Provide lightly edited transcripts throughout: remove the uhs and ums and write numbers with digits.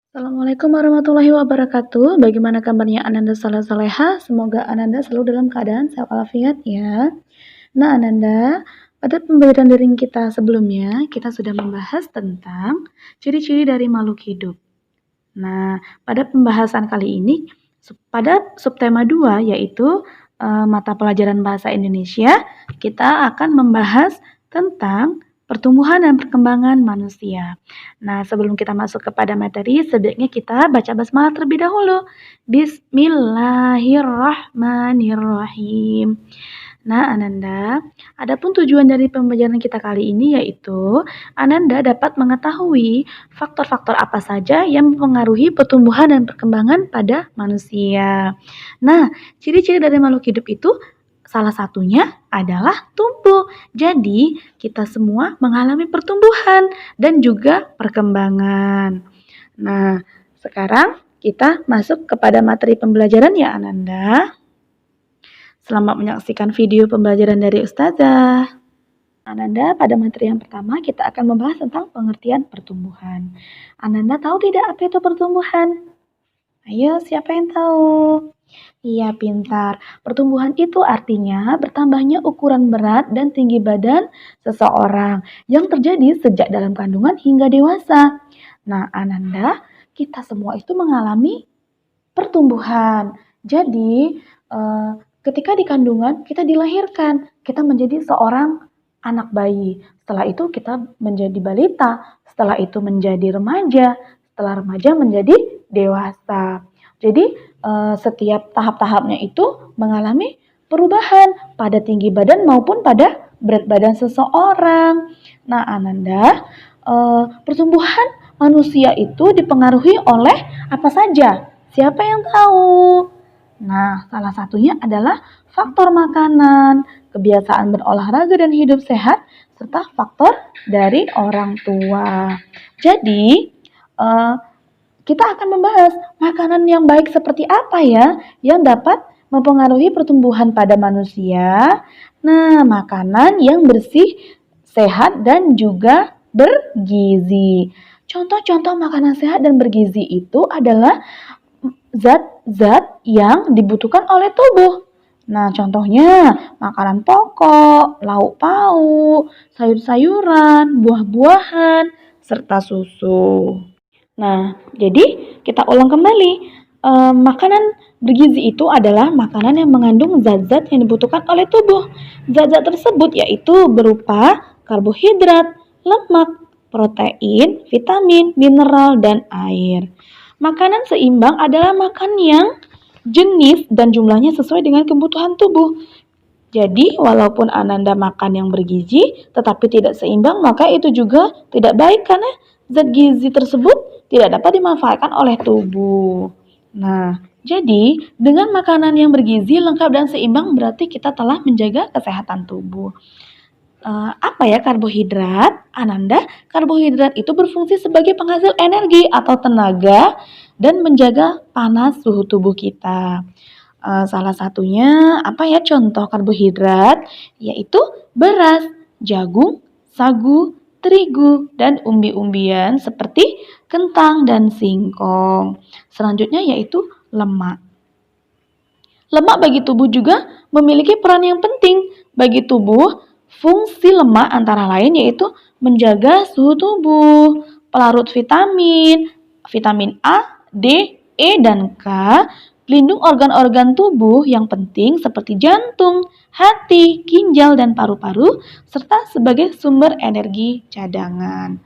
Assalamualaikum warahmatullahi wabarakatuh. Bagaimana kabarnya Ananda Saleh-Saleha? Semoga Ananda selalu dalam keadaan sehat walafiat ya. Nah Ananda, pada pembelajaran daring kita sebelumnya, kita sudah membahas tentang ciri-ciri dari makhluk hidup. Nah, pada pembahasan kali ini, pada subtema 2 yaitu mata pelajaran bahasa Indonesia, kita akan membahas tentang pertumbuhan dan perkembangan manusia. Nah, sebelum kita masuk kepada materi, sebaiknya kita baca basmalah terlebih dahulu. Bismillahirrahmanirrahim. Nah, Ananda, adapun tujuan dari pembelajaran kita kali ini yaitu Ananda dapat mengetahui faktor-faktor apa saja yang mempengaruhi pertumbuhan dan perkembangan pada manusia. Nah, ciri-ciri dari makhluk hidup itu salah satunya adalah tumbuh. Jadi, kita semua mengalami pertumbuhan dan juga perkembangan. Nah, sekarang kita masuk kepada materi pembelajaran ya Ananda. Selamat menyaksikan video pembelajaran dari Ustazah. Ananda, pada materi yang pertama kita akan membahas tentang pengertian pertumbuhan. Ananda tahu tidak apa itu pertumbuhan? Ayo, siapa yang tahu? Iya, pintar. Pertumbuhan itu artinya bertambahnya ukuran berat dan tinggi badan seseorang yang terjadi sejak dalam kandungan hingga dewasa. Nah, Ananda, kita semua itu mengalami pertumbuhan. Jadi, ketika di kandungan, kita dilahirkan, kita menjadi seorang anak bayi. Setelah itu kita menjadi balita, setelah itu menjadi remaja, setelah remaja menjadi dewasa. Jadi setiap tahap-tahapnya itu mengalami perubahan pada tinggi badan maupun pada berat badan seseorang. Nah, Ananda, pertumbuhan manusia itu dipengaruhi oleh apa saja? Siapa yang tahu? Nah, salah satunya adalah faktor makanan, kebiasaan berolahraga dan hidup sehat, serta faktor dari orang tua. Jadi, kita akan membahas makanan yang baik seperti apa ya yang dapat mempengaruhi pertumbuhan pada manusia. Nah, makanan yang bersih, sehat, dan juga bergizi. Contoh-contoh makanan sehat dan bergizi itu adalah zat-zat yang dibutuhkan oleh tubuh. Nah, contohnya makanan pokok, lauk pauk, sayur-sayuran, buah-buahan, serta susu. Nah, jadi kita ulang kembali. Makanan bergizi itu adalah makanan yang mengandung zat-zat yang dibutuhkan oleh tubuh. Zat-zat tersebut yaitu berupa karbohidrat, lemak, protein, vitamin, mineral, dan air. Makanan seimbang adalah makan yang jenis dan jumlahnya sesuai dengan kebutuhan tubuh. Jadi, walaupun Ananda makan yang bergizi, tetapi tidak seimbang, maka itu juga tidak baik karena zat gizi tersebut tidak dapat dimanfaatkan oleh tubuh. Nah, jadi dengan makanan yang bergizi, lengkap dan seimbang berarti kita telah menjaga kesehatan tubuh. Apa ya karbohidrat? Ananda, karbohidrat itu berfungsi sebagai penghasil energi atau tenaga dan menjaga panas suhu tubuh kita. Salah satunya apa ya contoh karbohidrat? Yaitu beras, jagung, sagu, terigu, dan umbi-umbian seperti kentang dan singkong. Selanjutnya yaitu lemak. Lemak bagi tubuh juga memiliki peran yang penting bagi tubuh. Fungsi lemak antara lain yaitu menjaga suhu tubuh, pelarut vitamin, vitamin A, D, E, dan K, pelindung organ-organ tubuh yang penting seperti jantung, hati, ginjal, dan paru-paru, serta sebagai sumber energi cadangan.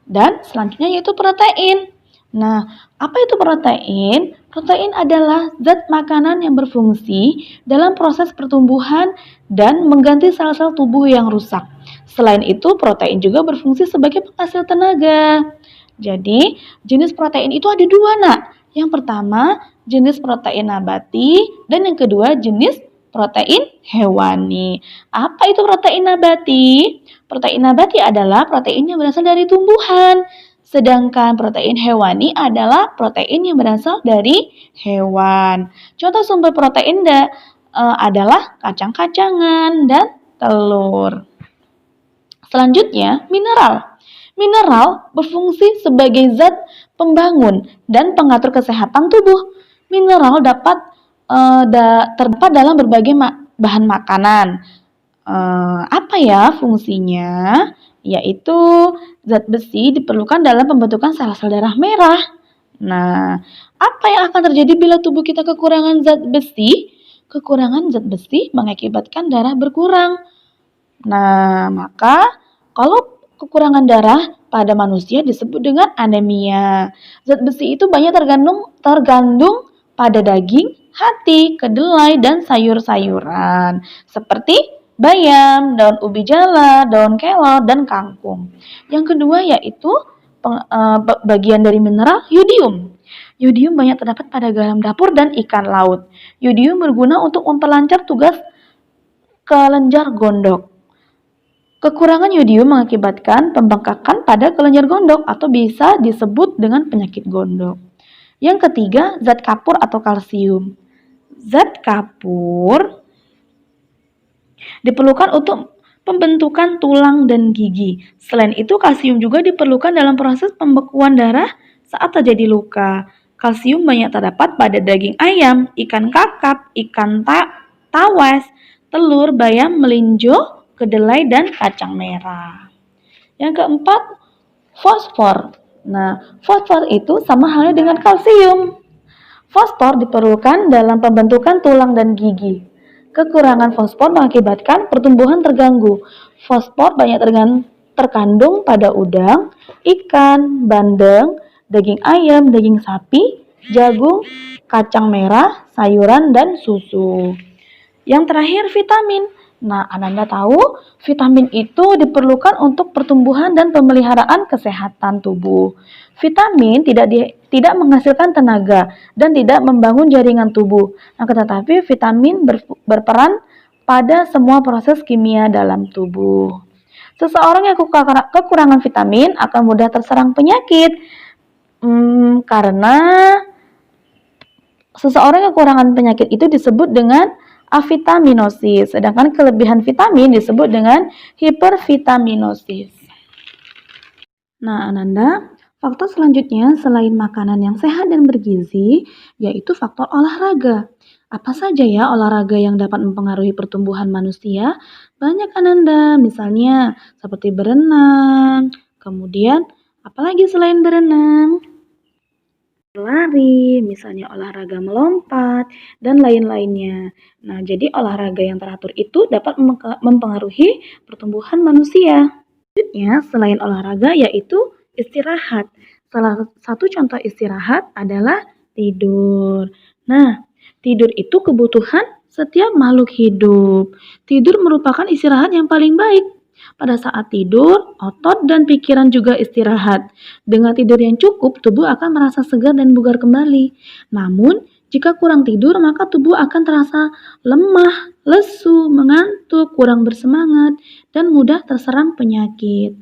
Dan selanjutnya yaitu protein. Nah, apa itu protein? Protein adalah zat makanan yang berfungsi dalam proses pertumbuhan dan mengganti sel-sel tubuh yang rusak. Selain itu, protein juga berfungsi sebagai penghasil tenaga. Jadi, jenis protein itu ada dua, nak. Yang pertama, jenis protein nabati, dan yang kedua, jenis protein hewani. Apa itu protein nabati? Protein nabati adalah protein yang berasal dari tumbuhan. Sedangkan protein hewani adalah protein yang berasal dari hewan. Contoh sumber protein adalah kacang-kacangan dan telur. Selanjutnya, mineral. Mineral berfungsi sebagai zat pembangun dan pengatur kesehatan tubuh. Mineral terdapat dalam berbagai bahan makanan. Apa ya fungsinya? Yaitu zat besi diperlukan dalam pembentukan sel-sel darah merah. Nah, apa yang akan terjadi bila tubuh kita kekurangan zat besi? Kekurangan zat besi mengakibatkan darah berkurang. Nah, maka kalau kekurangan darah pada manusia disebut dengan anemia. Zat besi itu banyak tergandung pada daging, hati, kedelai, dan sayur-sayuran seperti bayam, daun ubi jala, daun kelor, dan kangkung. Yang kedua yaitu bagian dari mineral yodium. Yodium banyak terdapat pada garam dapur dan ikan laut. Yodium berguna untuk memperlancar tugas kelenjar gondok. Kekurangan yodium mengakibatkan pembengkakan pada kelenjar gondok atau bisa disebut dengan penyakit gondok. Yang ketiga, zat kapur atau kalsium. Zat kapur diperlukan untuk pembentukan tulang dan gigi. Selain itu, kalsium juga diperlukan dalam proses pembekuan darah saat terjadi luka. Kalsium banyak terdapat pada daging ayam, ikan kakap, ikan tawes, telur, bayam, melinjo, kedelai, dan kacang merah. Yang keempat, fosfor. Nah, fosfor itu sama halnya dengan kalsium. Fosfor diperlukan dalam pembentukan tulang dan gigi. Kekurangan fosfor mengakibatkan pertumbuhan terganggu. Fosfor banyak terkandung pada udang, ikan, bandeng, daging ayam, daging sapi, jagung, kacang merah, sayuran, dan susu. Yang terakhir, vitamin. Nah, Ananda tahu vitamin itu diperlukan untuk pertumbuhan dan pemeliharaan kesehatan tubuh. Vitamin tidak menghasilkan tenaga dan tidak membangun jaringan tubuh. Tetapi vitamin berperan pada semua proses kimia dalam tubuh. Seseorang yang kekurangan vitamin akan mudah terserang penyakit karena seseorang yang kekurangan penyakit itu disebut dengan avitaminosis, sedangkan kelebihan vitamin disebut dengan hipervitaminosis. Nah, Ananda, faktor selanjutnya selain makanan yang sehat dan bergizi, yaitu faktor olahraga. Apa saja ya olahraga yang dapat mempengaruhi pertumbuhan manusia? Banyak, Ananda, misalnya seperti berenang, kemudian apalagi selain berenang? Lari, misalnya olahraga melompat, dan lain-lainnya. Nah, jadi olahraga yang teratur itu dapat mempengaruhi pertumbuhan manusia. Selanjutnya, selain olahraga yaitu istirahat. Salah satu contoh istirahat adalah tidur. Nah, tidur itu kebutuhan setiap makhluk hidup. Tidur merupakan istirahat yang paling baik. Pada saat tidur, otot dan pikiran juga istirahat. Dengan tidur yang cukup, tubuh akan merasa segar dan bugar kembali. Namun, jika kurang tidur, maka tubuh akan terasa lemah, lesu, mengantuk, kurang bersemangat, dan mudah terserang penyakit.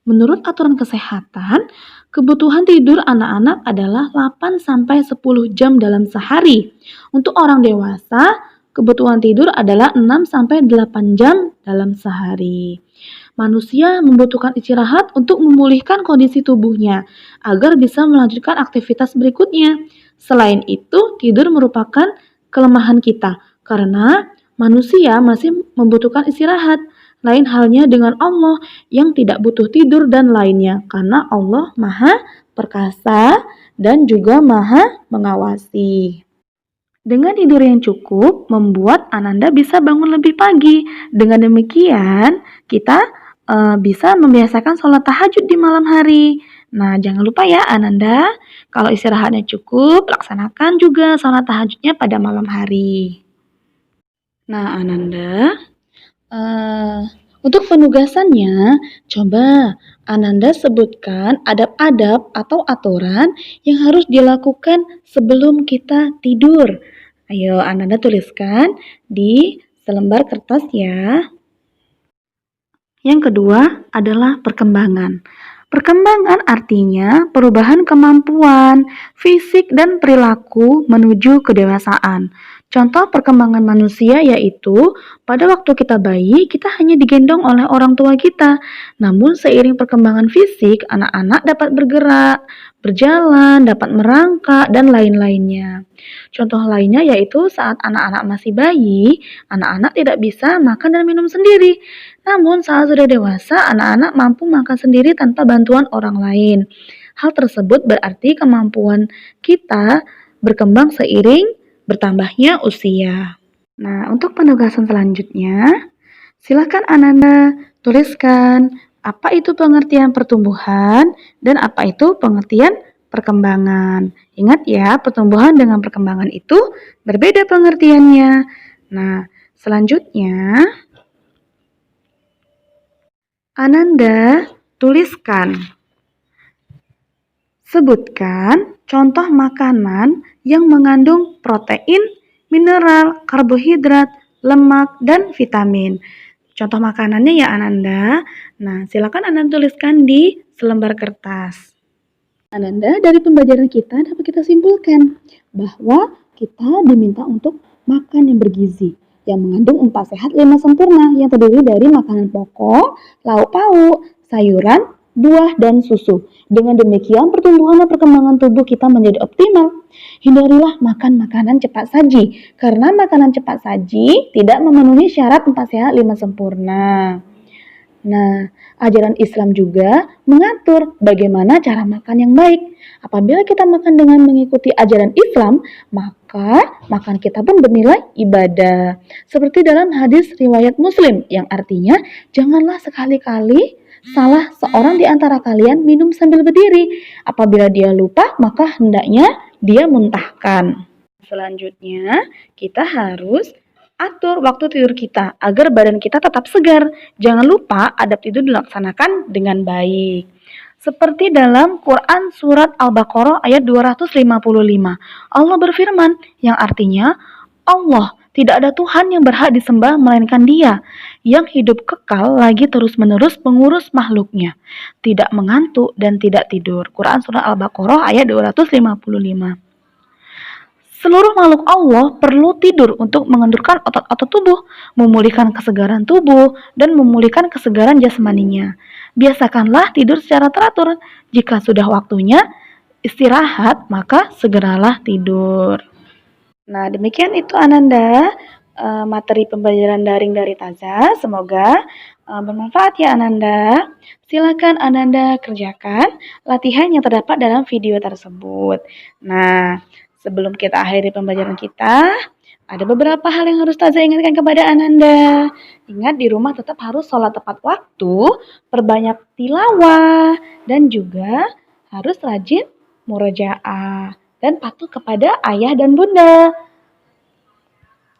Menurut aturan kesehatan, kebutuhan tidur anak-anak adalah 8-10 jam dalam sehari. Untuk orang dewasa, kebutuhan tidur adalah 6-8 jam dalam sehari. Manusia membutuhkan istirahat untuk memulihkan kondisi tubuhnya agar bisa melanjutkan aktivitas berikutnya. Selain itu, tidur merupakan kelemahan kita karena manusia masih membutuhkan istirahat. Lain halnya dengan Allah yang tidak butuh tidur dan lainnya karena Allah Maha Perkasa dan juga Maha Mengawasi. Dengan tidur yang cukup, membuat Ananda bisa bangun lebih pagi. Dengan demikian, kita bisa membiasakan sholat tahajud di malam hari. Nah, jangan lupa ya Ananda, kalau istirahatnya cukup, laksanakan juga sholat tahajudnya pada malam hari. Nah, Ananda, untuk penugasannya, coba Ananda sebutkan adab-adab atau aturan yang harus dilakukan sebelum kita tidur. Ayo Ananda tuliskan di selembar kertas ya. Yang kedua adalah perkembangan. Perkembangan artinya perubahan kemampuan, fisik dan perilaku menuju kedewasaan. Contoh perkembangan manusia yaitu, pada waktu kita bayi, kita hanya digendong oleh orang tua kita. Namun seiring perkembangan fisik, anak-anak dapat bergerak, berjalan, dapat merangkak, dan lain-lainnya. Contoh lainnya yaitu saat anak-anak masih bayi, anak-anak tidak bisa makan dan minum sendiri. Namun saat sudah dewasa, anak-anak mampu makan sendiri tanpa bantuan orang lain. Hal tersebut berarti kemampuan kita berkembang seiring bertambahnya usia. Nah, untuk penugasan selanjutnya, silakan Ananda tuliskan apa itu pengertian pertumbuhan dan apa itu pengertian perkembangan. Ingat ya, pertumbuhan dengan perkembangan itu berbeda pengertiannya. Nah, selanjutnya Ananda tuliskan. Sebutkan contoh makanan yang mengandung protein, mineral, karbohidrat, lemak, dan vitamin. Contoh makanannya ya Ananda. Nah, silakan Ananda tuliskan di selembar kertas. Ananda, dari pembelajaran kita dapat kita simpulkan bahwa kita diminta untuk makan yang bergizi, yang mengandung 4 sehat 5 sempurna, yang terdiri dari makanan pokok, lauk pauk, sayuran, buah, dan susu. Dengan demikian, pertumbuhan dan perkembangan tubuh kita menjadi optimal. Hindarilah makan makanan cepat saji, karena makanan cepat saji tidak memenuhi syarat 4 sehat 5 sempurna. Nah, ajaran Islam juga mengatur bagaimana cara makan yang baik. Apabila kita makan dengan mengikuti ajaran Islam, maka makan kita pun bernilai ibadah. Seperti dalam hadis riwayat Muslim, yang artinya, janganlah sekali-kali salah seorang di antara kalian minum sambil berdiri. Apabila dia lupa, maka hendaknya dia muntahkan. Selanjutnya, kita harus atur waktu tidur kita agar badan kita tetap segar. Jangan lupa adab tidur dilaksanakan dengan baik. Seperti dalam Quran Surat Al-Baqarah ayat 255. Allah berfirman yang artinya, Allah, tidak ada Tuhan yang berhak disembah melainkan Dia, yang hidup kekal lagi terus-menerus pengurus makhluknya, tidak mengantuk dan tidak tidur. Quran Surat Al-Baqarah ayat 255. Seluruh makhluk Allah perlu tidur untuk mengendurkan otot-otot tubuh, memulihkan kesegaran tubuh, dan memulihkan kesegaran jasmaninya. Biasakanlah tidur secara teratur. Jika sudah waktunya istirahat, maka segeralah tidur. Nah, demikian itu Ananda, materi pembelajaran daring dari Taza. Semoga bermanfaat ya Ananda. Silakan Ananda kerjakan latihan yang terdapat dalam video tersebut. Nah, sebelum kita akhiri pembelajaran kita, ada beberapa hal yang harus Taza ingatkan kepada Ananda. Ingat di rumah tetap harus sholat tepat waktu, perbanyak tilawah, dan juga harus rajin murojaah dan patuh kepada ayah dan bunda.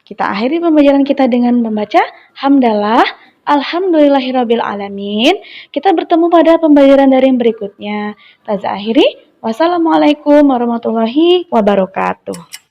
Kita akhiri pembelajaran kita dengan membaca hamdalah, alhamdulillahirabbil alamin. Kita bertemu pada pembelajaran daring berikutnya. Taza akhiri. Wassalamualaikum warahmatullahi wabarakatuh.